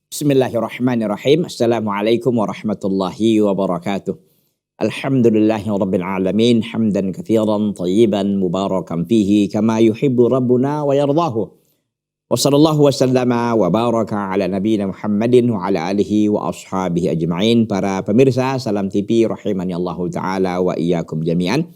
Bismillahirrahmanirrahim. Assalamualaikum warahmatullahi wabarakatuh. Alhamdulillahi rabbil alamin. Hamdan katsiran tayyiban mubarakan fihi kama yuhibbu rabbuna wa yardahu. Wa sallallahu wa sallama wa baraka ala nabiyina Muhammadin wa ala alihi wa ashabihi ajma'in. Para pemirsa Salam TV rahimani Allah taala wa iyyakum jami'an.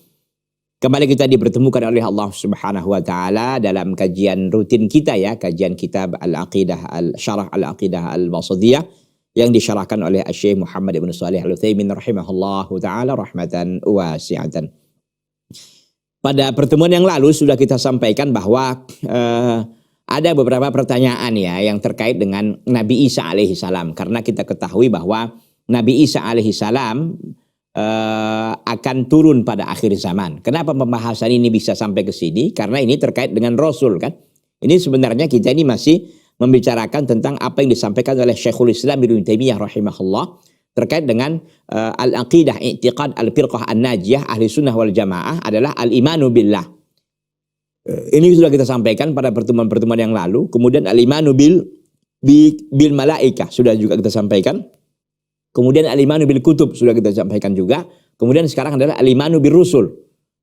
Kembali kita dipertemukan oleh Allah Subhanahu wa taala dalam kajian rutin kita ya, kajian kitab Al-Aqidah Syarah Al-Aqidah Al-Wasithiyah yang disyarahkan oleh Syekh Muhammad Ibn Shalih Al-Utsaimin rahimahullahu taala rahmatan wasi'atan. Pada pertemuan yang lalu sudah kita sampaikan bahwa ada beberapa pertanyaan ya yang terkait dengan Nabi Isa alaihi salam, karena kita ketahui bahwa Nabi Isa alaihi salam akan turun pada akhir zaman. Kenapa pembahasan ini bisa sampai ke sini? Karena ini terkait dengan Rasul kan. Ini sebenarnya kita ini masih membicarakan tentang apa yang disampaikan oleh Syekhul Islam Ibnu Taimiyah rahimahullah terkait dengan al-aqidah, i'tiqad al-firqah an-najiyah ahli sunnah wal jamaah adalah al-imanu billah. Ini sudah kita sampaikan pada pertemuan-pertemuan yang lalu. Kemudian al-imanu bil malaikah sudah juga kita sampaikan. Kemudian al-imanu bil kutub sudah kita sampaikan juga. Kemudian sekarang adalah al-imanu bil rusul.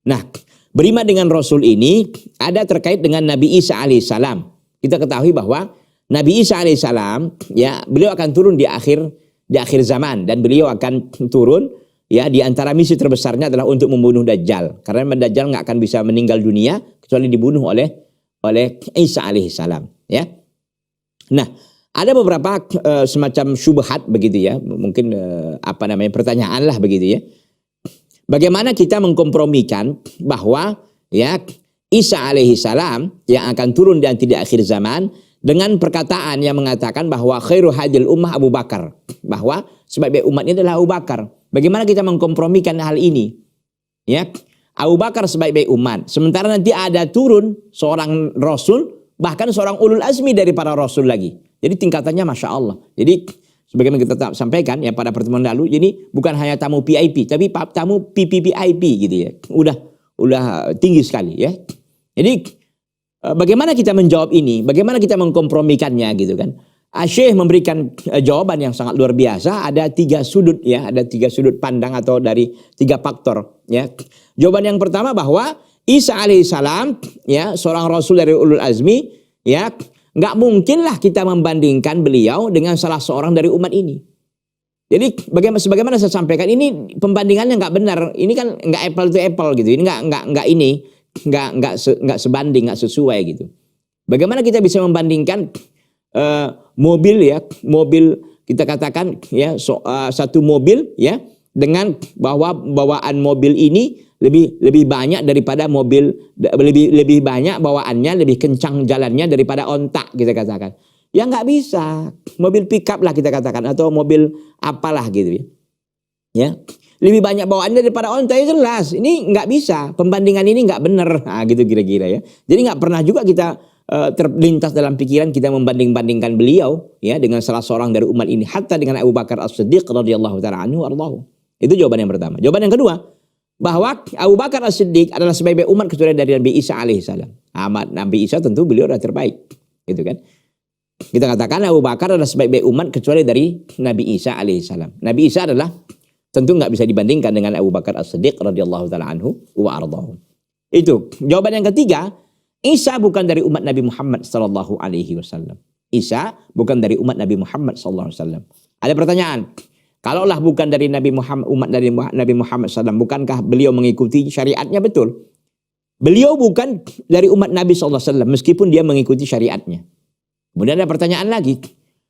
Nah, beriman dengan Rasul ini ada terkait dengan Nabi Isa alaihissalam. Kita ketahui bahwa Nabi Isa alaihissalam ya, beliau akan turun di akhir zaman, dan beliau akan turun ya, di antara misi terbesarnya adalah untuk membunuh Dajjal. Karena Dajjal nggak akan bisa meninggal dunia kecuali dibunuh oleh Isa alaihissalam ya. Nah, ada beberapa semacam syubhat begitu ya, mungkin pertanyaan lah begitu ya. Bagaimana kita mengkompromikan bahwa ya Isa alaihi salam yang akan turun di akhir zaman dengan perkataan yang mengatakan bahwa khairu hadil ummah Abu Bakar, bahwa sebaik-baik umat ini adalah Abu Bakar. Bagaimana kita mengkompromikan hal ini? Ya, Abu Bakar sebaik-baik umat, sementara nanti ada turun seorang rasul, bahkan seorang ulul azmi dari para rasul lagi. Jadi tingkatannya Masya Allah. Jadi sebagaimana kita sampaikan ya pada pertemuan lalu, ini bukan hanya tamu VIP, tapi tamu PPVIP gitu ya. Udah tinggi sekali ya. Jadi bagaimana kita menjawab ini? Bagaimana kita mengkompromikannya gitu kan? Syekh memberikan jawaban yang sangat luar biasa. Ada 3 sudut ya, ada 3 sudut pandang atau dari 3 faktor ya. Jawaban yang pertama bahwa Isa alaihissalam ya, seorang rasul dari ulul azmi ya, nggak mungkinlah kita membandingkan beliau dengan salah seorang dari umat ini. Jadi sebagaimana saya sampaikan, ini pembandingannya nggak benar. Ini kan nggak apple to apple gitu. Ini nggak sebanding, nggak sesuai gitu. Bagaimana kita bisa membandingkan mobil ya, mobil kita katakan ya, satu mobil ya, dengan bahwa bawaan mobil ini lebih banyak daripada mobil, lebih banyak bawaannya, lebih kencang jalannya daripada onta kita katakan. Ya nggak bisa. Mobil pickup lah kita katakan, atau mobil apalah gitu ya. Ya, lebih banyak bawaannya daripada onta, ya jelas. Ini nggak bisa. Pembandingan ini nggak benar. Nah, gitu kira-kira ya. Jadi nggak pernah juga kita terlintas dalam pikiran kita membanding-bandingkan beliau ya dengan salah seorang dari umat ini, hatta dengan Abu Bakar As-Siddiq radhiyallahu taala anhu warḍahu. Itu jawaban yang pertama. Jawaban yang kedua, bahwa Abu Bakar As-Siddiq adalah sebaik-baik umat kecuali dari Nabi Isa alaihissalam. Nabi Isa tentu beliau adalah terbaik, gitu kan? Kita katakan Abu Bakar adalah sebaik-baik umat kecuali dari Nabi Isa alaihissalam. Nabi Isa adalah tentu nggak bisa dibandingkan dengan Abu Bakar As-Siddiq radhiyallahu taala anhu wa ardhahu. Itu jawaban yang ketiga. Isa bukan dari umat Nabi Muhammad sallallahu alaihi wasallam. Isa bukan dari umat Nabi Muhammad sallallahu alaihi wasallam. Ada pertanyaan. Kalaulah bukan dari Nabi Muhammad, umat dari Nabi Muhammad SAW, bukankah beliau mengikuti syariatnya? Betul. Beliau bukan dari umat Nabi SAW, meskipun dia mengikuti syariatnya. Kemudian ada pertanyaan lagi.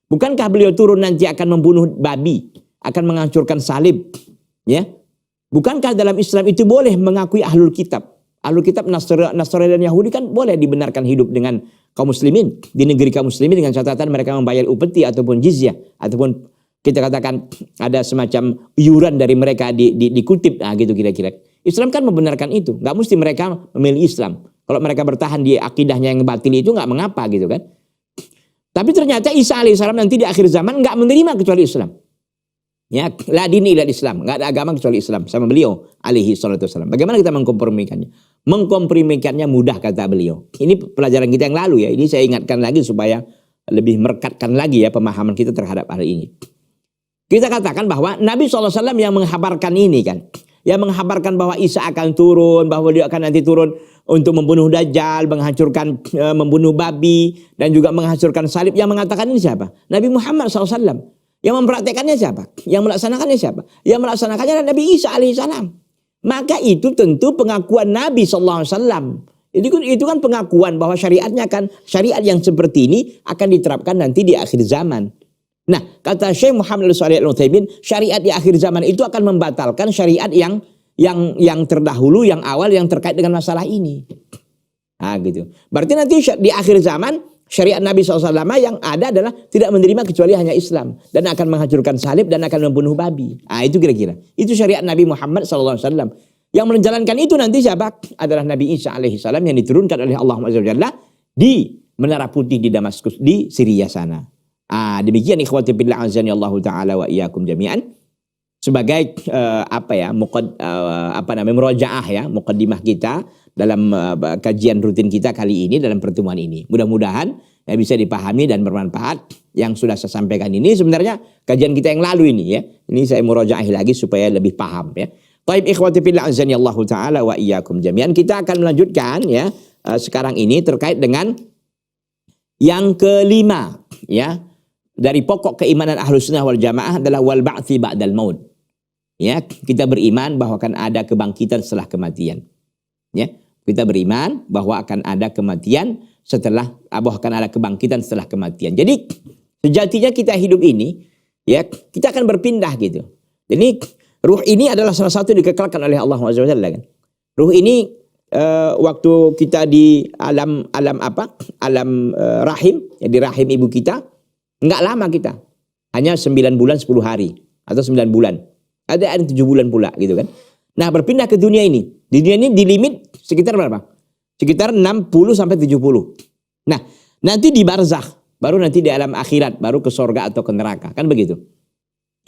Bukankah beliau turun nanti akan membunuh babi, akan menghancurkan salib? Ya, bukankah dalam Islam itu boleh mengakui ahlul kitab? Ahlul kitab Nasrani dan Yahudi kan boleh dibenarkan hidup dengan kaum muslimin di negeri kaum muslimin dengan catatan mereka membayar upeti ataupun jizyah, ataupun kita katakan ada semacam iuran dari mereka dikutip, nah gitu kira-kira. Islam kan membenarkan itu, nggak mesti mereka memilih Islam. Kalau mereka bertahan di akidahnya yang batil itu nggak mengapa gitu kan. Tapi ternyata Isa alaihissalam nanti di akhir zaman nggak menerima kecuali Islam. Ya, la dini illa Islam, nggak ada agama kecuali Islam sama beliau alaihi salatu wasallam. Bagaimana kita mengkompromikannya? Mengkompromikannya mudah kata beliau. Ini pelajaran kita yang lalu ya. Ini saya ingatkan lagi supaya lebih merekatkan lagi ya pemahaman kita terhadap hal ini. Kita katakan bahwa Nabi SAW yang menghabarkan ini kan, yang menghabarkan bahwa Isa akan turun, bahwa dia akan nanti turun untuk membunuh Dajjal, menghancurkan, membunuh babi, dan juga menghancurkan salib. Yang mengatakan ini siapa? Nabi Muhammad SAW. Yang mempraktekannya siapa? Yang melaksanakannya siapa? Yang melaksanakannya adalah Nabi Isa alaihissalam. Maka itu tentu pengakuan Nabi SAW. Itu kan pengakuan bahwa syariatnya kan, syariat yang seperti ini akan diterapkan nanti di akhir zaman. Nah, kata Syekh Muhammad Shalih Al-Utsaimin, syariat di akhir zaman itu akan membatalkan syariat yang terdahulu, yang awal, yang terkait dengan masalah ini. Nah, gitu. Berarti nanti di akhir zaman syariat Nabi SAW yang ada adalah tidak menerima kecuali hanya Islam dan akan menghancurkan salib dan akan membunuh babi. Nah, itu kira-kira. Itu syariat Nabi Muhammad SAW. Yang menjalankan itu nanti siapa? Adalah Nabi Isa alaihissalam yang diturunkan oleh Allah SWT di Menara Putih di Damaskus di Syria sana. Demikian ikhwati billah azani Allah taala wa iyyakum jami'an sebagai murojaah ya, muqaddimah kita dalam kajian rutin kita kali ini dalam pertemuan ini. Mudah-mudahan ya, bisa dipahami dan bermanfaat yang sudah saya sampaikan ini. Sebenarnya kajian kita yang lalu ini ya. Ini saya murojaah lagi supaya lebih paham ya. Baik ikhwati billah azani Allah taala wa iyyakum jami'an. Kita akan melanjutkan ya sekarang ini terkait dengan yang kelima ya. Dari pokok keimanan Ahlus Sunnah wal Jamaah adalah wal ba'tsi ba'dal maut. Ya, kita beriman bahwa akan ada kebangkitan setelah kematian. Ya, kita beriman bahwa akan ada kematian bahwa akan ada kebangkitan setelah kematian. Jadi sejatinya kita hidup ini ya, kita akan berpindah gitu. Jadi ruh ini adalah salah satu dikekalkan oleh Allah Subhanahu wa taala kan. Ruh ini waktu kita di alam rahim, ya di rahim ibu kita. Enggak lama kita. Hanya 9 bulan 10 hari. Atau 9 bulan. Ada 7 bulan pula gitu kan. Nah berpindah ke dunia ini. Di dunia ini di limit sekitar berapa? Sekitar 60 sampai 70. Nah nanti di barzakh. Baru nanti di alam akhirat. Baru ke surga atau ke neraka. Kan begitu.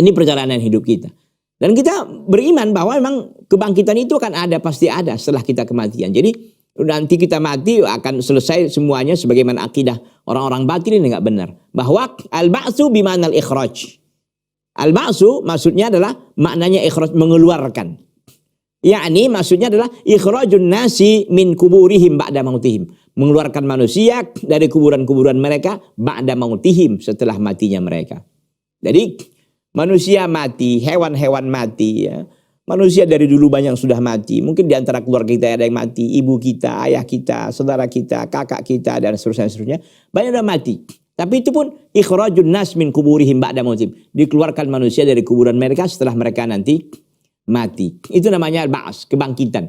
Ini perjalanan hidup kita. Dan kita beriman bahwa memang kebangkitan itu akan ada. Pasti ada setelah kita kematian. Jadi nanti kita mati akan selesai semuanya sebagaimana akidah orang-orang batin ini enggak benar. Bahwa al-ba'tsu bimanal ikhraj. Al-ba'tsu maksudnya adalah maknanya ikhraj, mengeluarkan. Yakni maksudnya adalah ikhrajun nasi min kuburihim ba'da mautihim. Mengeluarkan manusia dari kuburan-kuburan mereka ba'da mautihim, setelah matinya mereka. Jadi manusia mati, hewan-hewan mati ya. Manusia dari dulu banyak sudah mati. Mungkin di antara keluarga kita ada yang mati. Ibu kita, ayah kita, saudara kita, kakak kita, dan seterusnya. Banyak sudah mati. Tapi itu pun ikhrajun nas min kuburihim ba'da mautihim. Dikeluarkan manusia dari kuburan mereka setelah mereka nanti mati. Itu namanya al-ba'ats, kebangkitan.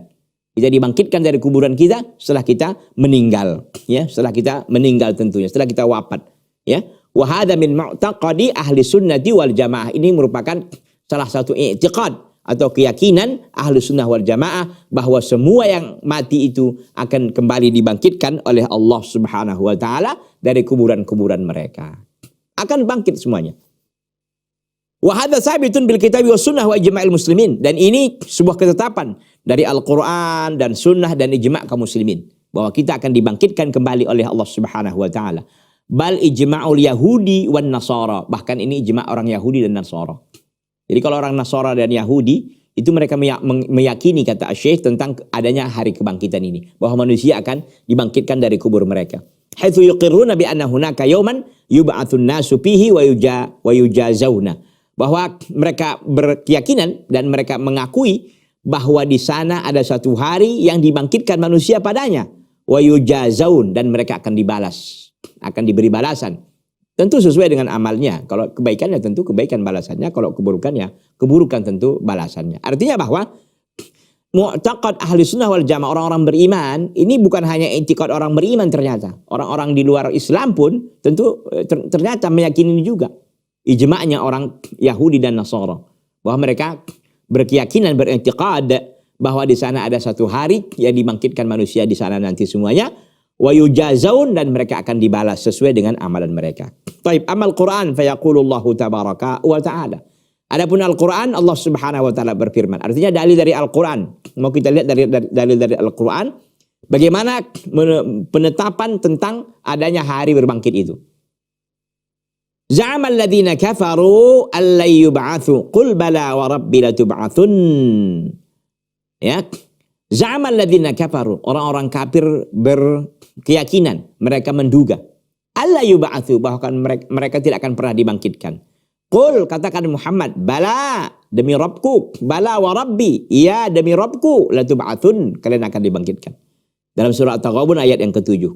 Kita dibangkitkan dari kuburan kita setelah kita meninggal. Ya, setelah kita meninggal tentunya. Setelah kita wafat. Ya. Wa hadza min mu'taqadi ahli sunnati wal jamaah. Ini merupakan salah satu i'tiqad atau keyakinan Ahlus Sunnah wal Jamaah bahwa semua yang mati itu akan kembali dibangkitkan oleh Allah Subhanahu wa taala dari kuburan-kuburan mereka. Akan bangkit semuanya. Wa hadza sabitun bil kitabi was sunnah wa ijma'il muslimin, dan ini sebuah ketetapan dari Al-Qur'an dan sunnah dan ijma' kaum muslimin bahwa kita akan dibangkitkan kembali oleh Allah Subhanahu wa taala. Bal ijma'ul yahudi wan nasara, bahkan ini ijma' orang Yahudi dan Nasara. Jadi kalau orang Nasara dan Yahudi itu mereka meyakini kata Syekh tentang adanya hari kebangkitan ini, bahwa manusia akan dibangkitkan dari kubur mereka. Haitsu yuqirruna bi anna hunaka yawman yub'atsun nasu fihi wa yujazawna. Bahwa mereka berkeyakinan dan mereka mengakui bahwa di sana ada satu hari yang dibangkitkan manusia padanya, wa yujazaun, dan mereka akan dibalas, akan diberi balasan. Tentu sesuai dengan amalnya. Kalau kebaikannya tentu kebaikan balasannya. Kalau keburukannya, keburukan tentu balasannya. Artinya bahwa mu'taqad ahli sunnah wal jamaah, orang-orang beriman, ini bukan hanya i'tiqad orang beriman ternyata. Orang-orang di luar Islam pun tentu ternyata meyakini ini juga. Ijma'nya orang Yahudi dan Nasara. Bahwa mereka berkeyakinan, beriktikad bahwa di sana ada satu hari yang dibangkitkan manusia di sana nanti semuanya. Wa yujazaun, dan mereka akan dibalas sesuai dengan amalan mereka. Taib, amal Quran fayaqulullahu tabaraka wa ta'ala. Adapun Al-Quran, Allah Subhanahu wa taala berfirman. Artinya dalil dari Al-Quran. Mau kita lihat dalil dari Al-Quran, bagaimana penetapan tentang adanya hari berbangkit itu. Za'amal ladzina kafaru alla yub'atsu qul bala wa rabbi latub'atsun. Ya. Za'amal ladzina kafaru, orang-orang kafir berkeyakinan, mereka menduga alla yub'atsu, bahwa mereka tidak akan pernah dibangkitkan. Qul, katakan Muhammad, bala demi Rabbku, bala wa rabbi, iya demi Rabbku, latub'atsun, kalian akan dibangkitkan. Dalam surah At-Taghabun ayat yang ke-7.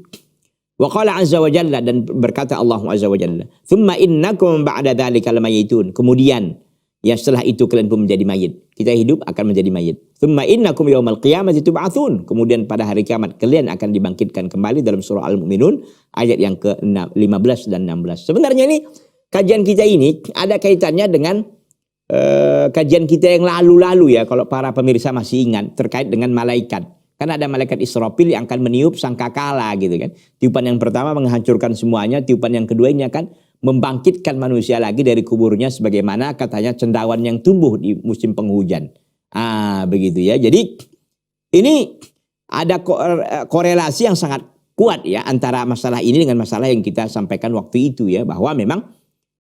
Wa qala azza wa jalla, dan berkata Allah azza wa jalla, "Tsumma innakum ba'da dzalika lamayitun." Kemudian ya setelah itu kalian pun menjadi mayit. Kita hidup akan menjadi mayit. "Tsumma innakum yaumal qiyamati tub'atsun." Kemudian pada hari kiamat kalian akan dibangkitkan kembali, dalam surah Al-Mu'minun ayat yang ke-15 dan 16. Sebenarnya ini kajian kita ini ada kaitannya dengan kajian kita yang lalu-lalu ya, kalau para pemirsa masih ingat, terkait dengan malaikat. Kan ada malaikat Israfil yang akan meniup sangkakala gitu kan. Tiupan yang pertama menghancurkan semuanya, tiupan yang kedua ini akan membangkitkan manusia lagi dari kuburnya, sebagaimana katanya cendawan yang tumbuh di musim penghujan. Begitu ya. Jadi ini ada korelasi yang sangat kuat ya antara masalah ini dengan masalah yang kita sampaikan waktu itu ya, bahwa memang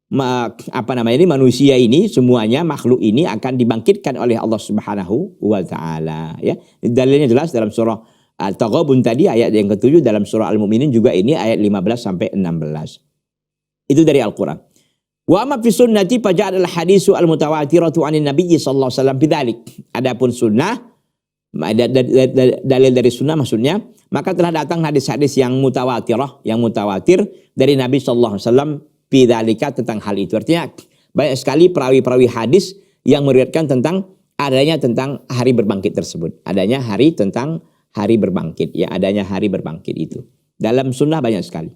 manusia ini semuanya, makhluk ini akan dibangkitkan oleh Allah Subhanahu wa taala ya. Dalilnya jelas dalam surah At-Taghabun tadi ayat yang ke-7, dalam surah Al-Mu'minun juga ini ayat 15 sampai 16. Itu dari Al-Qur'an. Wa amma fi sunnati fa ja'al al-hadisu al-mutawatiratu 'anil nabiy sallallahu alaihi wasallam bidzalik. Adapun sunnah, dalil dari sunnah maksudnya, maka telah datang hadis-hadis yang mutawatir dari Nabi sallallahu alaihi wasallam bidzalika, tentang hal itu. Artinya banyak sekali perawi-perawi hadis yang meriwayatkan tentang adanya tentang hari berbangkit tersebut. Adanya hari tentang hari berbangkit ya, adanya hari berbangkit itu. Dalam sunnah banyak sekali.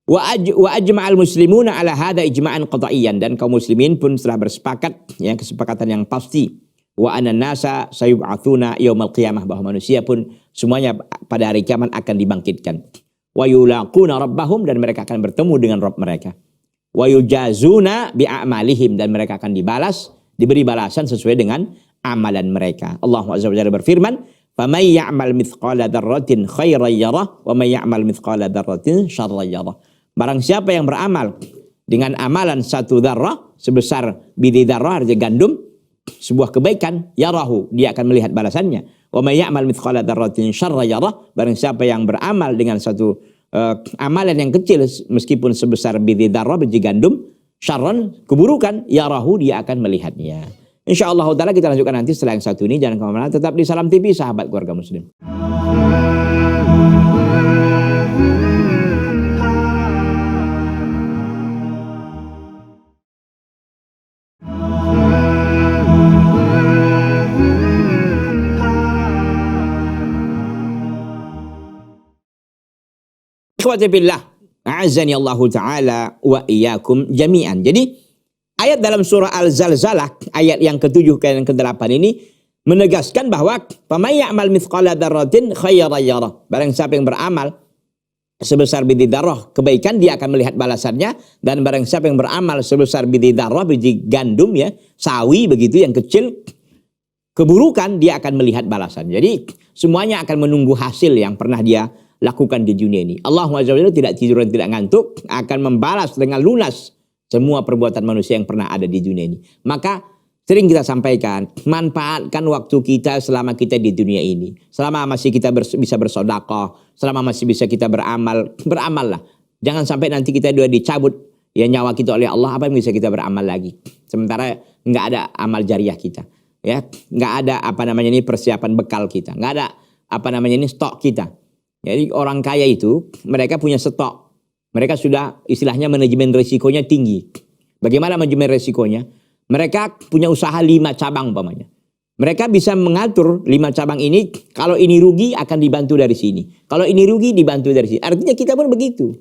Wa ajma'al muslimuna ala hadza ijma'an qat'iyyan, dan kaum muslimin pun telah bersepakat ya, kesepakatan yang pasti. Wa anan nasa sayub'atsuna yaumal qiyamah, bahwa manusia pun semuanya pada hari kiamat akan dibangkitkan. Wa yulaquna rabbahum, dan mereka akan bertemu dengan Rabb mereka. Wa yujazuna bi'amalihim, dan mereka akan diberi balasan sesuai dengan amalan mereka. Allah Azza wa Jalla berfirman, "Faman ya'mal mithqala dzarratin khairan yarah, wa man ya'mal mithqala dzarratin syarran yarah." Barang siapa yang beramal dengan amalan satu dzarrah sebesar biji dzarrah, artinya gandum, sebuah kebaikan, yarahu, dia akan melihat balasannya. Wa man ya'mal mithqala dzarratin syarran yarah, barang siapa yang beramal dengan satu amalan yang kecil meskipun sebesar biji dzarrah, biji gandum, syarran, keburukan, yarahu, dia akan melihatnya. Insyaallah taala kita lanjutkan nanti setelah yang satu ini. Jangan kemana-mana, tetap di Salam TV, sahabat keluarga muslim. Ikhwati billah, a'azzani Allah taala wa iyyakum jami'an. Jadi ayat dalam surah Al-Zalzalah ayat yang ke-7 dan yang ke-8 ini menegaskan bahwa faman ya'mal mithqala dzarratin khairan yarah. Barang siapa yang beramal sebesar biji dzarrah kebaikan, dia akan melihat balasannya, dan barang siapa yang beramal sebesar biji dzarrah, biji gandum ya, sawi begitu yang kecil, keburukan, dia akan melihat balasan. Jadi semuanya akan menunggu hasil yang pernah dia lakukan di dunia ini. Allah Azza wa Jalla tidak tidur dan tidak ngantuk, akan membalas dengan lunas semua perbuatan manusia yang pernah ada di dunia ini. Maka sering kita sampaikan, manfaatkan waktu kita selama kita di dunia ini. Selama masih kita bisa bersedekah, selama masih bisa kita beramal, beramallah. Jangan sampai nanti kita sudah dicabut ya nyawa kita oleh Allah, apa yang bisa kita beramal lagi? Sementara nggak ada amal jariah kita, ya, nggak ada persiapan bekal kita, nggak ada stok kita. Jadi orang kaya itu mereka punya stok. Mereka sudah istilahnya manajemen risikonya tinggi. Bagaimana manajemen risikonya? Mereka punya usaha 5 cabang umpamanya. Mereka bisa mengatur 5 cabang ini, kalau ini rugi akan dibantu dari sini. Kalau ini rugi dibantu dari sini. Artinya kita pun begitu.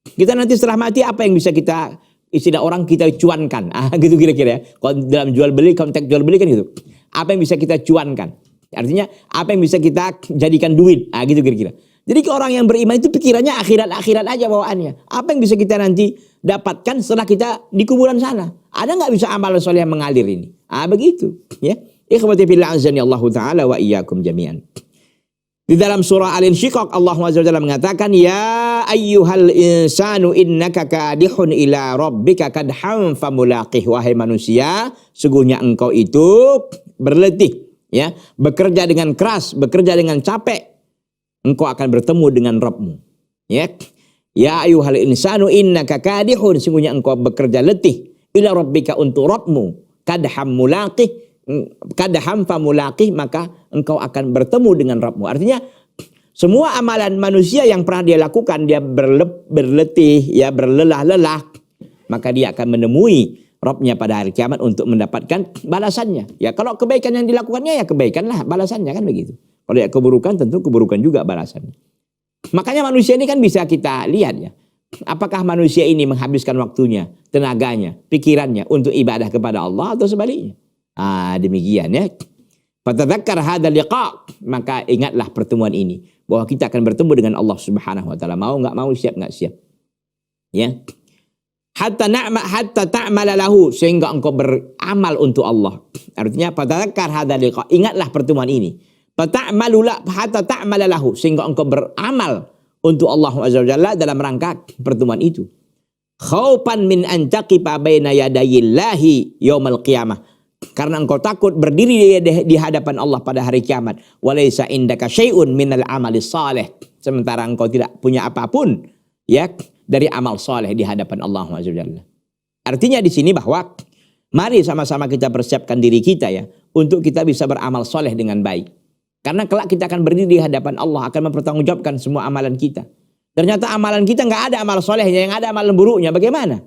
Kita nanti setelah mati apa yang bisa kita, istilah orang kita cuankan. Gitu kira-kira ya. Kalau dalam jual beli, konteks jual beli kan gitu. Apa yang bisa kita cuankan? Artinya apa yang bisa kita jadikan duit? Gitu kira-kira. Jadi orang yang beriman itu pikirannya akhirat-akhirat aja bawaannya. Apa yang bisa kita nanti dapatkan setelah kita di kuburan sana? Ada nggak bisa amal soleh yang mengalir ini? Begitu. Ya. Ikhwati fillah azani Allah taala wa iyyakum jami'an. Di dalam surah Al-Insyiqaq Allah Azza wa Jalla mengatakan, ya ayyuhal insanu innaka kadihun ila rabbika kadhan famulaqih. Wahai manusia, sungguhnya engkau itu berletih, ya, bekerja dengan keras, bekerja dengan capek, engkau akan bertemu dengan Rabbmu. Ya, ya ayyuhal insanu innaka kadihun, sungguhnya engkau bekerja letih ila rabbika untuk Rabbmu, kadham mulaqih, kadham famulaqih, maka engkau akan bertemu dengan Rabbmu. Artinya semua amalan manusia yang pernah dia lakukan, dia berletih, ya, berlelah-lelah, maka dia akan menemui Rabbnya pada hari kiamat untuk mendapatkan balasannya. Ya, kalau kebaikan yang dilakukannya, ya kebaikanlah balasannya, kan begitu. Kalau ya keburukan, tentu keburukan juga balasannya. Makanya manusia ini kan bisa kita lihat, ya, apakah manusia ini menghabiskan waktunya, tenaganya, pikirannya untuk ibadah kepada Allah atau sebaliknya. Demikian, ya. Fatadzakkar hadzal liqa, maka ingatlah pertemuan ini, bahwa kita akan bertemu dengan Allah Subhanahu wa taala. Mau enggak mau, siap enggak siap. Ya. Hatta ta'mala lahu, sehingga engkau beramal untuk Allah. Artinya fatadzakkar hadzal liqa, ingatlah pertemuan ini. Hatta ta'mala lahu, sehingga engkau beramal untuk Allah Azza wa Jalla dalam rangka pertemuan itu. Khaufan min an taqifa baina yadayillahi yaumil qiyamah, karena engkau takut berdiri di hadapan Allah pada hari kiamat. Walaysa indaka syai'un minal amali salih, sementara engkau tidak punya apapun, ya, dari amal saleh di hadapan Allah Azza wa Jalla. Artinya di sini bahwa mari sama-sama kita persiapkan diri kita, ya, untuk kita bisa beramal saleh dengan baik. Karena kelak kita akan berdiri di hadapan Allah, akan mempertanggungjawabkan semua amalan kita. Ternyata amalan kita nggak ada amal solehnya, yang ada amalan buruknya. Bagaimana?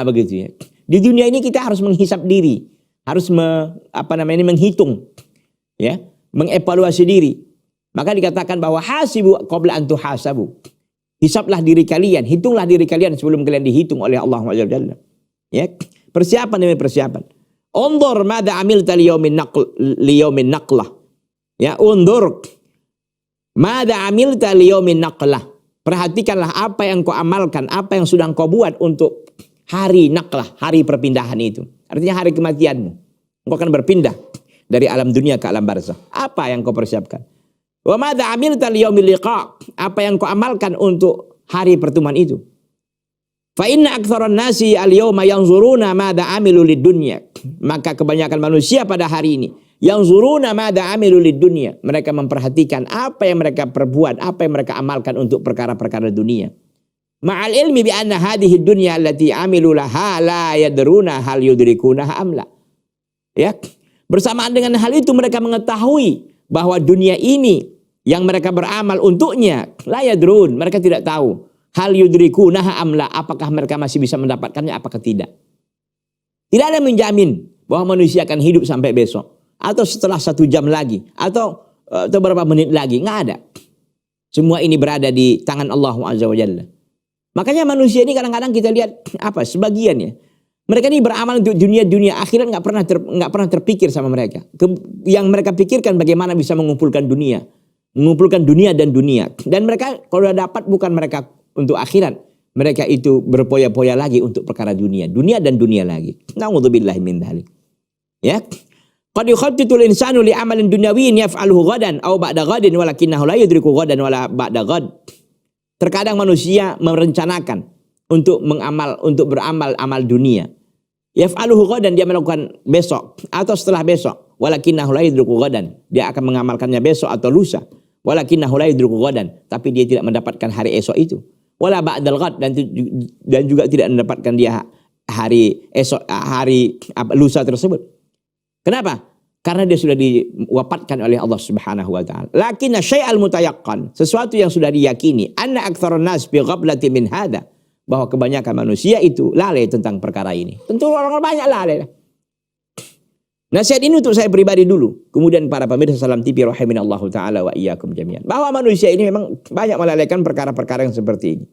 Begitu, ya. Di dunia ini kita harus menghisap diri, harus menghitung, ya, mengevaluasi diri. Maka dikatakan bahwa hasibu qabla an tuhasabu. Hisaplah diri kalian, hitunglah diri kalian sebelum kalian dihitung oleh Allah Azza wa Jalla. Ya, persiapan demi persiapan. Undur madza amilta liyaumin naqlah. Ya, undur madza amilta liyaumin naqlah. Perhatikanlah apa yang kau amalkan, apa yang sudah kau buat untuk hari naqlah, hari perpindahan itu. Artinya hari kematianmu. Engkau akan berpindah dari alam dunia ke alam barzakh. Apa yang kau persiapkan? Wa madza amilta liyaumil liqa, apa yang kau amalkan untuk hari pertemuan itu. Fa inna aktsaran nasi al-yauma yanzuruna madza amilu lid-dunya, maka kebanyakan manusia pada hari ini yanzuruna madza amilu lid-dunya, mereka memperhatikan apa yang mereka perbuat, apa yang mereka amalkan untuk perkara-perkara dunia. Ma'al ilmi bi anna hadhihi dunya allati amilu laha la yadruna hal yudrikunaha amla. Ya, bersamaan dengan hal itu mereka mengetahui bahwa dunia ini yang mereka beramal untuknya la yadrun, mereka tidak tahu hal yudrikunaha amla, apakah mereka masih bisa mendapatkannya apakah tidak. Tidak ada menjamin bahwa manusia akan hidup sampai besok, atau setelah 1 jam lagi, atau beberapa menit lagi. Nggak ada. Semua ini berada di tangan Allah Azza wa Jalla. Makanya manusia ini kadang-kadang kita lihat sebagian, ya, mereka ini beramal untuk dunia akhirat nggak pernah terpikir sama mereka. Yang mereka pikirkan bagaimana bisa mengumpulkan dunia dan dunia. Dan mereka kalau sudah dapat, bukan mereka untuk akhirat, mereka itu berpoya-poya lagi untuk perkara dunia dan dunia lagi. Na'udzubillahi min dzalik. Ya. Qad yukhattitul insanu li amalin dunyawiyyin yaf'aluhu ghadan aw ba'da ghadin walakinahu la yudriku ghadan wala ba'da ghad. Terkadang manusia merencanakan untuk beramal amal dunia. Yaf'aluhu ghadan, dia melakukan besok atau setelah besok. Walakinahu la yudriku ghadan, dia akan mengamalkannya besok atau lusa. Walakinahu la yudriku ghadan, tapi dia tidak mendapatkan hari esok itu. Wala ba'dal ghad, dan juga tidak mendapatkan dia hari esok, hari lusa tersebut. Kenapa? Karena dia sudah diwafatkan oleh Allah Subhanahu wa taala. Lakinna syai'al mutayaqqan, sesuatu yang sudah diyakini, anna aktsarun nas bi ghablati min hada, bahwa kebanyakan manusia itu lalai tentang perkara ini. Tentu orang banyak lalai. Nasihat ini untuk saya pribadi dulu, kemudian para pemirsa Salam TV rahiminallahu taala wa iyyakum jami'an. Bahwa manusia ini memang banyak melalaikan perkara-perkara yang seperti ini.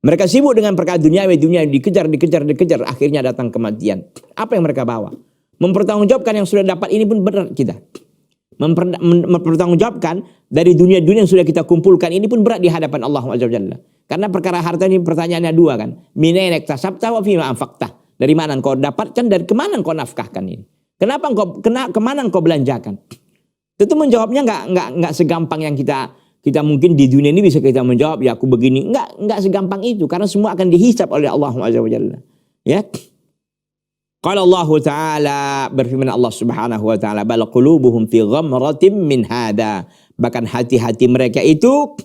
Mereka sibuk dengan perkara dunia dikejar, akhirnya datang kematian. Apa yang mereka bawa? Mempertanggungjawabkan yang sudah dapat ini pun berat kita. Mempertanggungjawabkan dari dunia yang sudah kita kumpulkan ini pun berat di hadapan Allah Azza wa Jalla. Karena perkara harta ini pertanyaannya 2 kan. Min aina iktasabta wa fima anfaqta. Dari mana engkau dapatkan, dari kemana engkau nafkahkan ini? Kemana engkau belanjakan? Tentu menjawabnya nggak segampang yang kita mungkin di dunia ini bisa kita menjawab, ya aku begini. Nggak segampang itu, karena semua akan dihisab oleh Allah Azza wa Jalla. Ya. Qala Allah Ta'ala, berfirman Allah Subhanahu wa taala, bal qulubuhum fi ghamratin min hada. Bahkan hati-hati mereka itu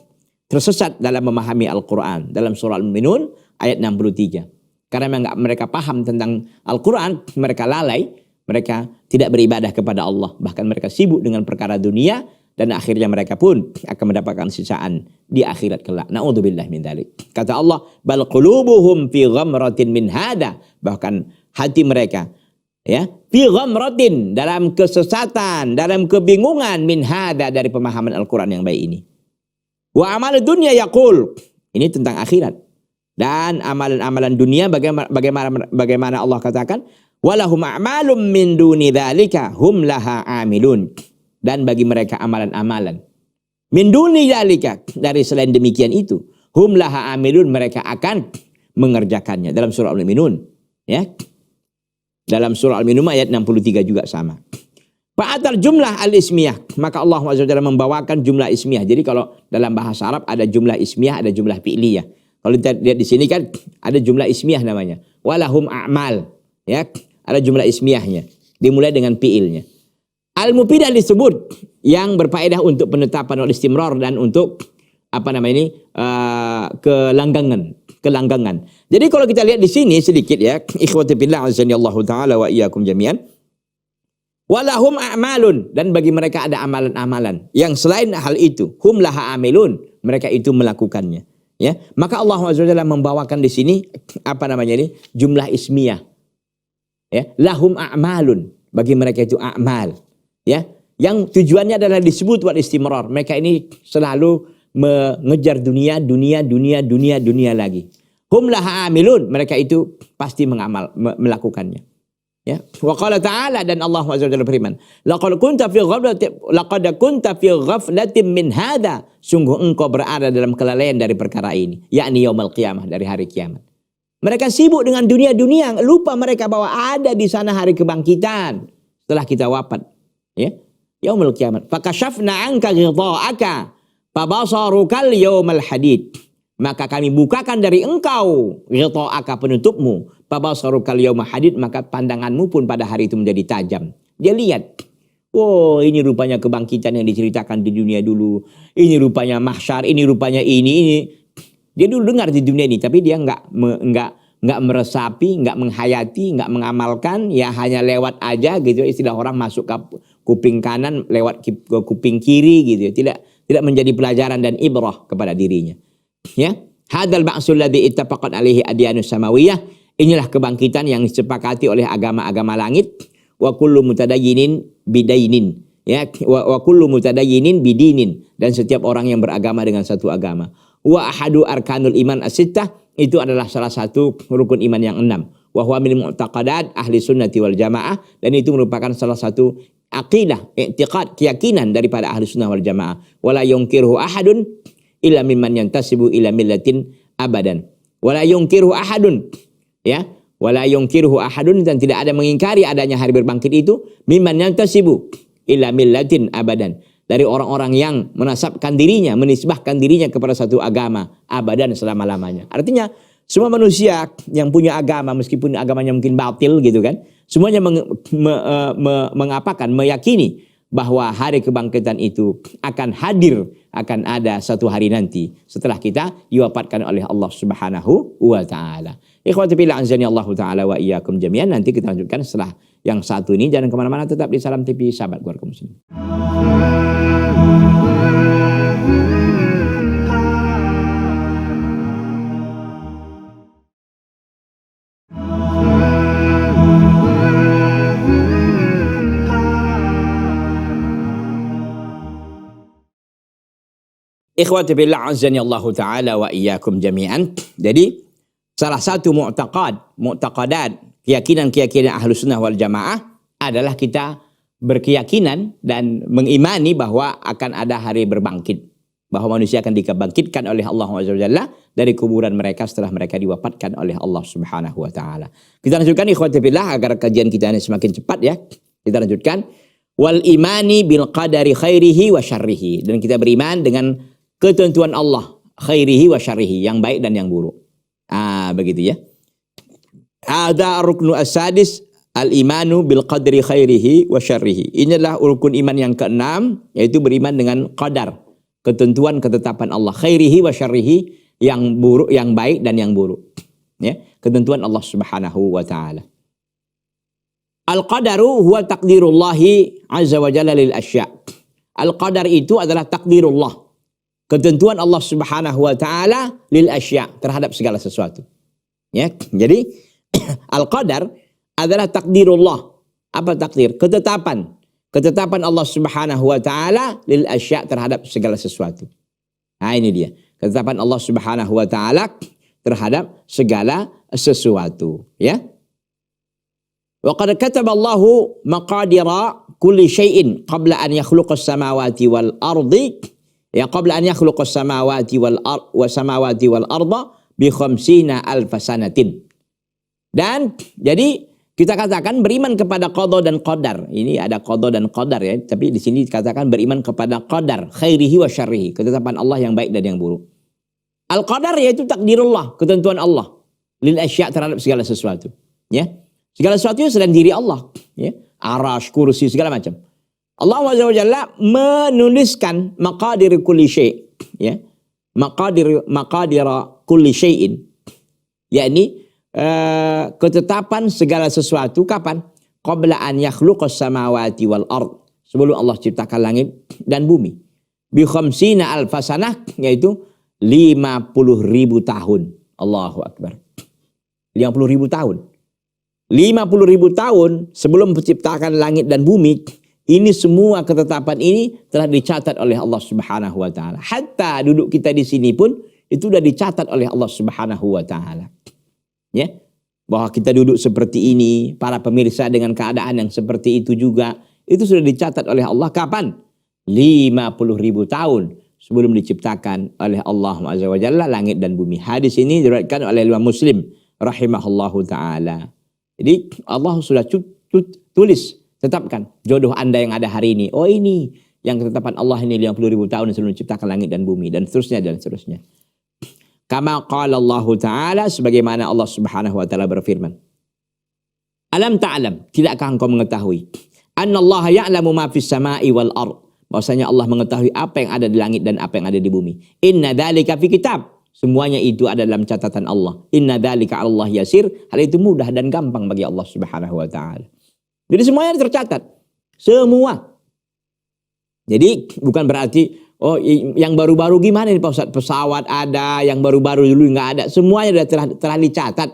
tersesat dalam memahami Al-Qur'an. Dalam surah Al-Mu'minun ayat 63. Karena memang mereka paham tentang Al-Qur'an, mereka lalai, mereka tidak beribadah kepada Allah. Bahkan mereka sibuk dengan perkara dunia, dan akhirnya mereka pun akan mendapatkan sisaan di akhirat kelak. Na'udzubillah min dzalik. Kata Allah, bal qulubuhum fi ghamratin min hada. Bahkan hati mereka, ya, fi ghamratin, dalam kesesatan, dalam kebingungan, min hada, dari pemahaman Al-Qur'an yang baik ini. Wa amal dunya yaqul, ini tentang akhirat. Dan amalan-amalan dunia bagaimana Allah katakan, walahum a'malum min duni dzalika hum laha amilun. Dan bagi mereka amalan-amalan min duni dzalika, dari selain demikian itu, hum laha amilun, mereka akan mengerjakannya. Dalam surah Al-Mu'minun, ya. Dalam surah Al-Mu'minun ayat 63 juga sama. Fa'atal jumlah al-ismiyah, maka Allah SWT membawakan jumlah ismiyah. Jadi kalau dalam bahasa Arab ada jumlah ismiyah, ada jumlah fi'liyah. Kalau kita lihat di sini kan ada jumlah ismiyah namanya. Walahum a'mal, ya, ada jumlah ismiyahnya. Dimulai dengan fi'ilnya. Al-mufidah disebut yang berfaedah untuk penetapan wal istimrar, dan untuk kelanggangan. Jadi kalau kita lihat di sini sedikit, ya, ikhwati fillah azanillahu taala wa iyyakum jami'an. Walahum a'malun, dan bagi mereka ada amalan-amalan yang selain hal itu, hum laha amilun, mereka itu melakukannya. Ya, maka Allah SWT membawakan di sini jumlah ismiyah. Ya, lahum a'malun, bagi mereka itu a'mal. Ya, yang tujuannya adalah disebut wal istimrar. Mereka ini selalu mengejar dunia lagi. Hum laha amilun, mereka itu pasti melakukannya. Ya, wa qala ta'ala, dan Allah SWT berfirman, laqad kunta fi ghaflatin min hadha, sungguh engkau berada dalam kelalaian dari perkara ini, yakni yaumul qiyamah, dari hari kiamat. Mereka sibuk dengan dunia, lupa mereka bahwa ada di sana hari kebangkitan setelah kita wafat, ya, yaumul qiyamah. Fakashafna anka ghidha'aka fabasarukal yaumal hadid, maka kami bukakan dari engkau ghidha'aka, penutupmu, fabasarukal yaumul hadid, maka pandanganmu pun pada hari itu menjadi tajam. Dia lihat, oh, ini rupanya kebangkitan yang diceritakan di dunia dulu, ini rupanya mahsyar, ini rupanya ini. Dia dulu dengar di dunia ini, tapi dia nggak meresapi, nggak menghayati, nggak mengamalkan, ya hanya lewat aja gitu. Istilah orang masuk ke kuping kanan, lewat ke kuping kiri gitu. Tidak menjadi pelajaran dan ibrah kepada dirinya. Ya, hadzal ba'sul ladzi ittafaqat alaihi adyanus samawiyah. Inilah kebangkitan yang disepakati oleh agama-agama langit. Wa kullu mutadayyinin bidainin. Ya, wa kullu mutadayyinin bidinin, dan setiap orang yang beragama dengan satu agama. Wa ahadu arkanul iman as-sittah, itu adalah salah satu rukun iman yang 6. Wa huwa min mu'taqadat ahli sunnati wal jamaah, dan itu merupakan salah satu aqidah, i'tiqad, keyakinan daripada ahli sunnah wal jamaah. Wala yunkiruhu ahadun illa mimman yantasibu ila millatin abadan. Wala yunkiruhu ahadun, ya, wala yunkiruhu ahadun, dan tidak ada mengingkari adanya hari berbangkit itu, mimman yantasibu ila millatin abadan, dari orang-orang yang menasabkan dirinya, menisbahkan dirinya kepada satu agama abadan, selama-lamanya. Artinya semua manusia yang punya agama, meskipun agamanya mungkin batil gitu kan, semuanya meyakini bahwa hari kebangkitan itu akan hadir, akan ada satu hari nanti setelah kita diwafatkan oleh Allah Subhanahu wa taala. Ikhwati fillah azani Allah taala wa iyyakum jami'an. Nanti kita lanjutkan setelah yang satu ini. Jangan kemana-mana, tetap di Salam TV, sahabat keluarga muslim. Ikhwati billah azani Allah taala wa iyyakum jami'an. Jadi salah satu mu'taqadat, keyakinan Ahlus Sunnah wal Jamaah adalah kita berkeyakinan dan mengimani bahwa akan ada hari berbangkit, bahwa manusia akan dibangkitkan oleh Allah SWT dari kuburan mereka setelah mereka diwafatkan oleh Allah Subhanahu wa taala. Kita lanjutkan ikhwati billah agar kajian kita ini semakin cepat, ya. Kita lanjutkan. wal imani bil qadari khairihi wa syarrihi, dan kita beriman dengan ketentuan Allah khairihi wa syarrihi, yang baik dan yang buruk. Begitu ya. Ada ruknu as-sadis al-imanu bil qadri khairihi wa syarrihi. Inilah rukun iman yang keenam, yaitu beriman dengan qadar, ketentuan ketetapan Allah, khairihi wa syarrihi, yang buruk, yang baik dan yang buruk. Ya, ketentuan Allah Subhanahu wa taala. Al-qadaru huwa takdirullahi azza wa jalla lil asya'. Al-qadar itu adalah takdirullah, ketentuan Allah Subhanahu wa taala lil asya', terhadap segala sesuatu. Ya, jadi al-qadar adalah takdirullah. Apa takdir? Ketetapan. Ketetapan Allah Subhanahu wa taala lil asya', terhadap segala sesuatu. Nah, ini dia. Ketetapan Allah Subhanahu wa taala terhadap segala sesuatu, ya. Wa qad kataba Allahu maqadira kulli syai'in qabla an yakhluqas samawati wal ardi, ya, qabla an yakhluqas samawati wal arda bi 50 alf sanatin. Dan jadi kita katakan beriman kepada qada dan qadar. Ini ada qada dan qadar, ya, tapi di sini dikatakan beriman kepada qadar khairihi wa syarrihi, ketetapan Allah yang baik dan yang buruk. Al-qadar yaitu takdirullah, ketentuan Allah lil asya', terhadap segala sesuatu, ya. Segala sesuatu selain diri Allah, ya. Arasy, kursi, segala macam. Allah Azza wa Jalla menuliskan maqadir kulli syai', ya. Maqadira kulli syai'in, yakni ketetapan segala sesuatu kapan? Qabla an yakhluqas samawati wal ard, sebelum Allah ciptakan langit dan bumi. Bi 50 alf sanah, yaitu 50.000 tahun. Allahu Akbar. 50.000 tahun. 50.000 tahun sebelum penciptakan langit dan bumi, ini semua ketetapan ini telah dicatat oleh Allah Subhanahu wa taala. Hatta duduk kita di sini pun itu sudah dicatat oleh Allah Subhanahu wa taala. Ya. Bahwa kita duduk seperti ini, para pemirsa dengan keadaan yang seperti itu juga, itu sudah dicatat oleh Allah kapan? 50.000 tahun sebelum diciptakan oleh Allah Azza wa Jalla langit dan bumi. Hadis ini diriwayatkan oleh Imam Muslim rahimahullahu taala. Jadi Allah sudah tulis, tetapkan jodoh Anda yang ada hari ini. Oh, ini yang ketetapan Allah ini 50.000 tahun sebelum diciptakan langit dan bumi, dan seterusnya dan seterusnya. Kama qala Allah taala, sebagaimana Allah Subhanahu wa taala berfirman. Alam ta'lam, tidakkah engkau mengetahui? Annallaha ya'lamu ma fis sama'i wal ard, bahwasanya Allah mengetahui apa yang ada di langit dan apa yang ada di bumi. Inna dzalika fi kitab, semuanya itu ada dalam catatan Allah. Inna dzalika 'ala Allah yasir, hal itu mudah dan gampang bagi Allah Subhanahu wa taala. Jadi semuanya tercatat. Semua. Jadi bukan berarti oh yang baru-baru gimana nih Pak Ustaz? Pesawat ada, yang baru-baru dulu nggak ada. Semuanya telah dicatat.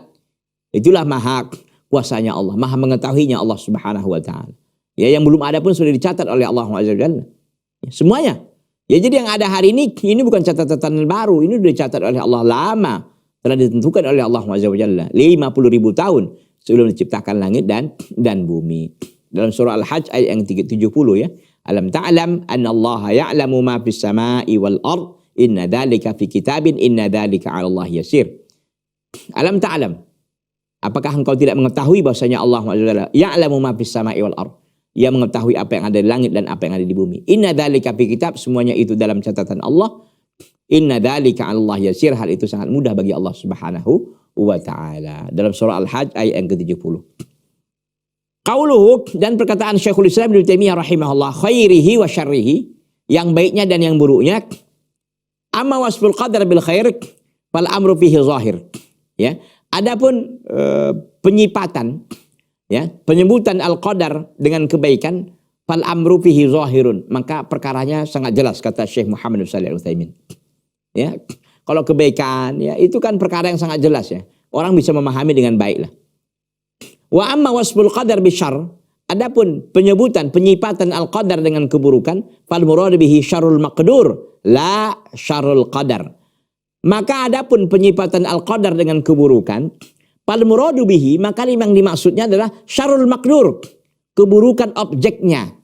Itulah maha kuasanya Allah, maha mengetahuinya Allah Subhanahu wa taala. Ya, yang belum ada pun sudah dicatat oleh Allah Azza wa Jalla. Semuanya. Ya, jadi yang ada hari ini bukan catatan baru, ini sudah dicatat oleh Allah lama, telah ditentukan oleh Allah Azza wa Jalla 50.000 tahun sebelum diciptakan langit dan bumi. Dalam surah Al-Hajj ayat yang 70, ya. Alam ta'lam anna Allah ya'lamu ma fis sama'i wal ard, inna dzalika fi kitabin, inna dzalika 'ala Allah yasir. Alam ta'lam, apakah engkau tidak mengetahui bahwasanya Allah Azza wa Jalla ya'lamu ma fis sama'i wal ard, Ia mengetahui apa yang ada di langit dan apa yang ada di bumi. Inna dzalika fi kitab, semuanya itu dalam catatan Allah. Inna dzalika 'ala Allah yasir, hal itu sangat mudah bagi Allah Subhanahu wa taala. Dalam surah Al-Hajj ayat yang ke-70. Qauluhu, dan perkataan Syekhul Islam Ibnu Taimiyah rahimahullah, khairihi wa syarrihi, yang baiknya dan yang buruknya. Amma wasful qadar bil khair fal amru fihi zahir. Ya, adapun penyipatan, ya, penyebutan al-qadar dengan kebaikan, fal amru fihi zahirun, maka perkaranya sangat jelas, kata Syekh Muhammad bin Shalih Al-Utsaimin. Ya, kalau kebaikan, ya, itu kan perkara yang sangat jelas, ya. Orang bisa memahami dengan baiklah. Wa amma wasful qadar bisyarr, adapun penyebutan penyipatan al-qadar dengan keburukan, fal murad bihi syarrul maqdur la syarrul qadar. Maka adapun penyipatan al-qadar dengan keburukan, fal murad bihi, maka yang dimaksudnya adalah syarrul maqdur, keburukan objeknya.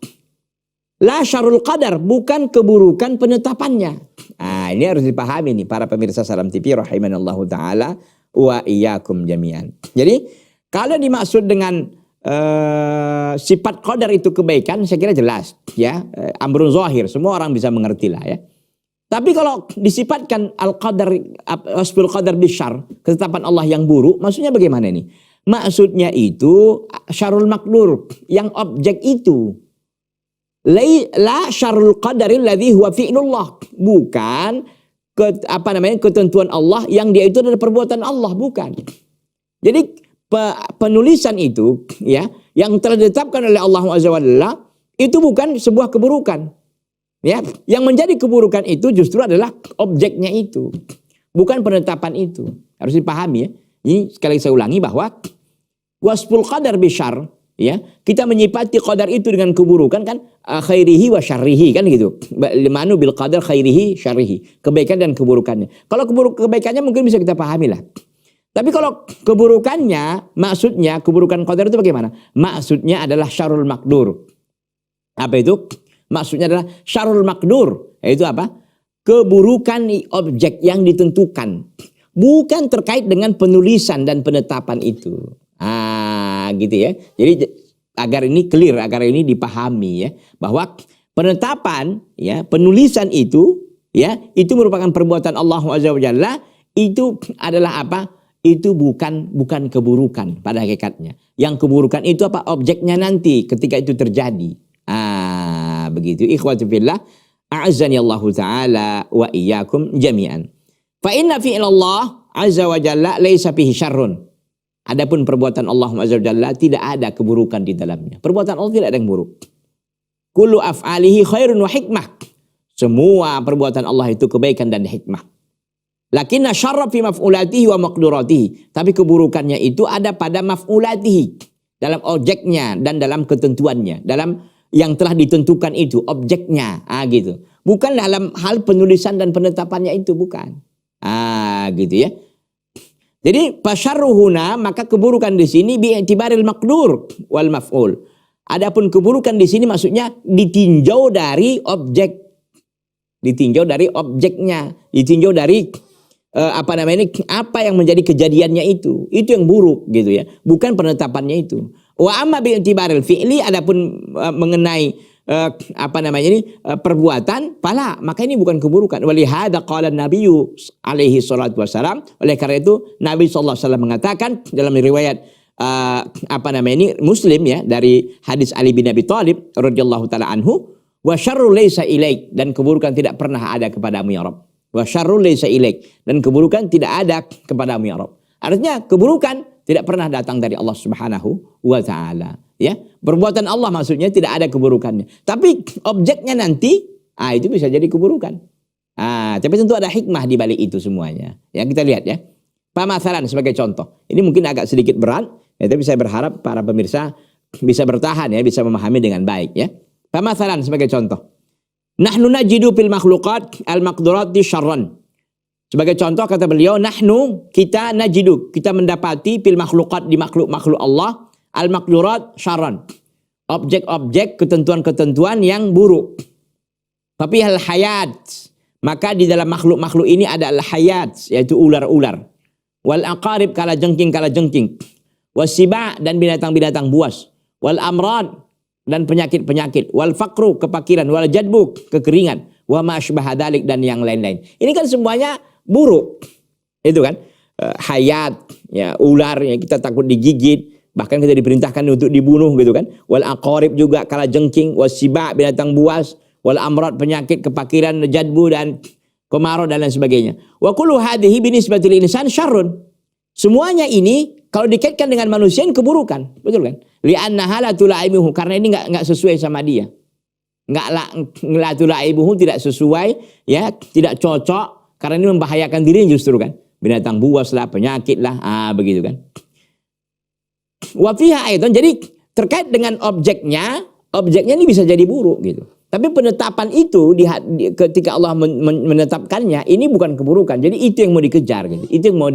La syarrul qadar, bukan keburukan penetapannya. Nah, ini harus dipahami nih para pemirsa Salam TV rahimanallahu taala wa iyyakum jami'an. Jadi kalau dimaksud dengan sifat qadar itu kebaikan, saya kira jelas ya, amrun zahir, semua orang bisa mengerti lah ya. Tapi kalau disifatkan al-qadar, wasful qadar bisyarr, ketetapan Allah yang buruk, maksudnya bagaimana ini? Maksudnya itu syarrul maqdur, yang objek itu. La syarrul qadaril ladzi huwa fi'lullah, bukan ketentuan Allah yang dia itu adalah perbuatan Allah, bukan. Jadi penulisan itu ya, yang telah ditetapkan oleh Allah Azza wa Jalla itu bukan sebuah keburukan. Ya, yang menjadi keburukan itu justru adalah objeknya itu, bukan penetapan itu. Harus dipahami ya. Ini sekali saya ulangi bahwa wasful qadar bisyarr, ya, kita menyifati qadar itu dengan keburukan kan, khairihi wa syarrihi kan gitu. Limanu bil qadar khairihi syarrihi, kebaikan dan keburukannya. Kalau kebaikannya mungkin bisa kita pahami lah. Tapi kalau keburukannya, maksudnya keburukan qadar itu bagaimana? Maksudnya adalah syarrul maqdur. Apa itu? Maksudnya adalah syarrul maqdur. Yaitu apa? Keburukan objek yang ditentukan. Bukan terkait dengan penulisan dan penetapan itu. Gitu ya. Jadi agar ini clear, agar ini dipahami ya, bahwa penetapan ya, penulisan itu ya, itu merupakan perbuatan Allah Azza wa Jalla, itu adalah apa? Itu bukan keburukan pada hakikatnya. Yang keburukan itu apa? Objeknya nanti ketika itu terjadi. Begitu. Ikhwati fillah, a'azzani Allah taala wa iyyakum jami'an. Fa inna fi'lallah azza wa jalla laisa fihi syarrun. Adapun perbuatan Allah azza wa jalla tidak ada keburukan di dalamnya. Perbuatan Allah tidak ada yang buruk. Kullu af'alihi khairun wa hikmah. Semua perbuatan Allah itu kebaikan dan hikmah. Lakinna syarra fi maf'ulatihi wa maqduratihi. Tapi keburukannya itu ada pada maf'ulatihi, dalam objeknya dan dalam ketentuannya, dalam yang telah ditentukan itu, objeknya, gitu. Bukan dalam hal penulisan dan penetapannya itu, bukan. Gitu ya. Jadi fasyarruhuna, maka keburukan di sini bi'tibaril maqdur wal maf'ul. Adapun keburukan di sini maksudnya ditinjau dari objek. Ditinjau dari objeknya, ditinjau dari apa yang menjadi kejadiannya itu yang buruk gitu ya, bukan penetapannya itu. Wa amma bi'tibaril fi'li, adapun mengenai perbuatan, pala, maka ini bukan keburukan. Walihada qala Nabiyyu alaihi salatu wasalam, oleh karena itu Nabi sallallahu alaihi wasallam mengatakan dalam riwayat Muslim ya, dari hadis Ali bin Abi Thalib radhiyallahu taala anhu, wa syarru laisa ilaik, dan keburukan tidak pernah ada kepadamu ya Rabb. Wa syarru laisa ilaik, dan keburukan tidak ada kepadamu ya Rabb. Artinya keburukan tidak pernah datang dari Allah Subhanahu wa taala, ya. Perbuatan Allah maksudnya tidak ada keburukannya. Tapi objeknya nanti itu bisa jadi keburukan. Tapi tentu ada hikmah di balik itu semuanya. Ya, kita lihat ya. Pamasalan sebagai contoh. Ini mungkin agak sedikit berat, ya, tapi saya berharap para pemirsa bisa bertahan ya, bisa memahami dengan baik ya. Pamasalan sebagai contoh. Nahnu najidu fil makhluqat al-maqdurati syarran. Sebagai contoh kata beliau, nahnu, kita najidu, kita mendapati fil makhluqat, di makhluk-makhluk Allah, al-maqdurat syarran. Objek-objek, ketentuan-ketentuan yang buruk. Tapi al-hayat, maka di dalam makhluk-makhluk ini ada al-hayat, yaitu ular-ular. Wal aqarib, kala jengking. Wasiba, dan binatang-binatang buas. Wal amrad, dan penyakit-penyakit. Wal faqru, kepakiran. Wal jadbu, kekeringan. Wa ma asbaha dzalik, dan yang lain-lain. Ini kan semuanya buruk. Itu kan hayat, ya, ular yang kita takut digigit, bahkan kita diperintahkan untuk dibunuh gitu kan. Wal aqarib juga kala jengking, wasiba binatang buas, wal amrad penyakit, kepakiran, jadbu dan kemarau dan lain sebagainya. Wa kullu hadhihi binisbatil insan syarrun. Semuanya ini kalau dikaitkan dengan manusia ini keburukan, betul kan? Li'annaha la tulaimuhu, karena ini enggak sesuai sama dia. La tulaimuhu, tidak sesuai ya, tidak cocok, karena ini membahayakan dirinya justru kan. Binatang buas lah, penyakit lah, begitu kan. Wa fiha aidan, jadi terkait dengan objeknya ini bisa jadi buruk gitu. Tapi penetapan itu ketika Allah menetapkannya, ini bukan keburukan. Jadi itu yang mau dikejar gitu. Itu yang mau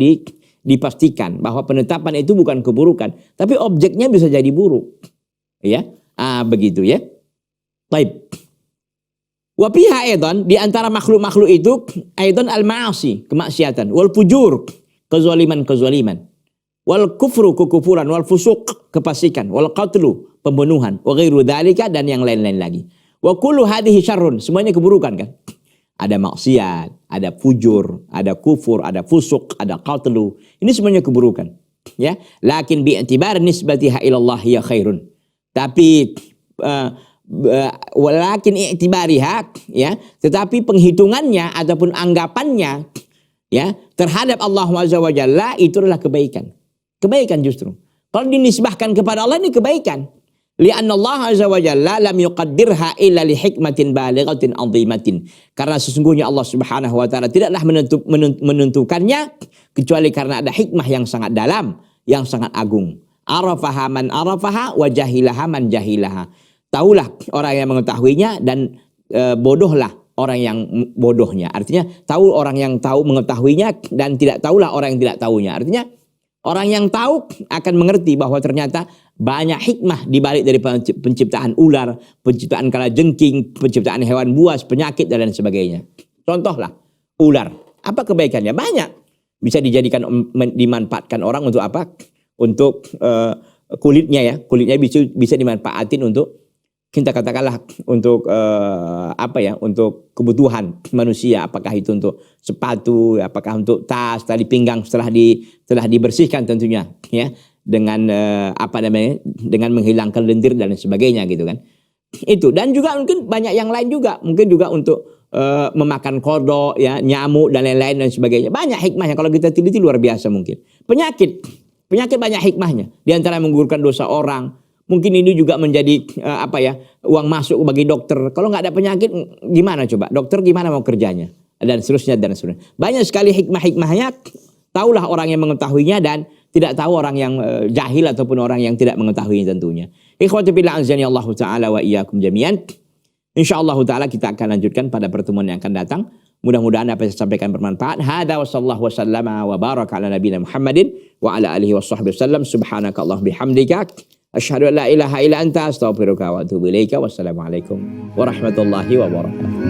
dipastikan bahwa penetapan itu bukan keburukan, tapi objeknya bisa jadi buruk. Ya. Begitu ya. Baik. Wa fiha aidan, di antara makhluk-makhluk itu aidan al-ma'asi, kemaksiatan, wal fujur, kezaliman. wal kufru kekufuran, wal fusuq kefasikan, wal qatlu pembunuhan, wa ghairu dzalika dan yang lain-lain lagi. Wa kullu hadhihi syarrun, semuanya keburukan kan? Ada maksiat, ada fujur, ada kufur, ada fusuk, ada qatlu. Ini semuanya keburukan. Ya, lakin bi'tibar nisbatiha ila Allah ya khairun. Tapi walakin i'tibariha, ya, tetapi penghitungannya ataupun anggapannya, ya, terhadap Allah Azza wa Jalla itu adalah kebaikan. Kebaikan justru. Kalau dinisbahkan kepada Allah ini kebaikan. Li'anna Allah Azza wa Jalla lam yuqaddirha illa li hikmatin balighatin 'azimatin. Karena sesungguhnya Allah Subhanahu wa taala tidaklah menentukannya kecuali karena ada hikmah yang sangat dalam, yang sangat agung. Arafaha man arafaha wa jahilaha man jahilaha. Taulah orang yang mengetahuinya dan bodohlah orang yang bodohnya. Artinya tahu orang yang tahu mengetahuinya dan tidak tahulah orang yang tidak tahunya. Artinya orang yang tahu akan mengerti bahwa ternyata banyak hikmah dibalik dari penciptaan ular, penciptaan kalajengking, penciptaan hewan buas, penyakit dan lain sebagainya. Contohlah ular. Apa kebaikannya? Banyak. Bisa dijadikan, dimanfaatkan orang untuk apa? Untuk kulitnya ya. Kulitnya bisa dimanfaatin untuk, kita katakanlah untuk apa ya? Untuk kebutuhan manusia. Apakah itu untuk sepatu? Apakah untuk tas, tali pinggang setelah dibersihkan tentunya, ya. Dengan apa namanya, dengan menghilangkan lendir dan sebagainya gitu kan. Itu, dan juga mungkin banyak yang lain juga, mungkin juga untuk memakan kodok ya, nyamuk dan lain-lain dan sebagainya. Banyak hikmahnya kalau kita teliti, luar biasa. Mungkin penyakit banyak hikmahnya, di antara menggugurkan dosa orang. Mungkin ini juga menjadi apa ya, uang masuk bagi dokter. Kalau nggak ada penyakit gimana coba, dokter gimana mau kerjanya, dan seterusnya dan seterusnya. Banyak sekali hikmah-hikmahnya. Taulah orang yang mengetahuinya dan tidak tahu orang yang jahil ataupun orang yang tidak mengetahuinya tentunya. Ikhwati fillah azani Allah taala wa iyyakum jami'an. Insyaallah taala kita akan lanjutkan pada pertemuan yang akan datang. Mudah-mudahan apa yang saya sampaikan bermanfaat. Hadza wa sallallahu wasallama wa baraka ala nabiyina Muhammadin wa ala alihi washabbihi wasallam. Subhanaka Allah bihamdika asyhadu an la ilaha illa anta astaghfiruka wa atubu ilaika. Wassalamualaikum warahmatullahi wabarakatuh.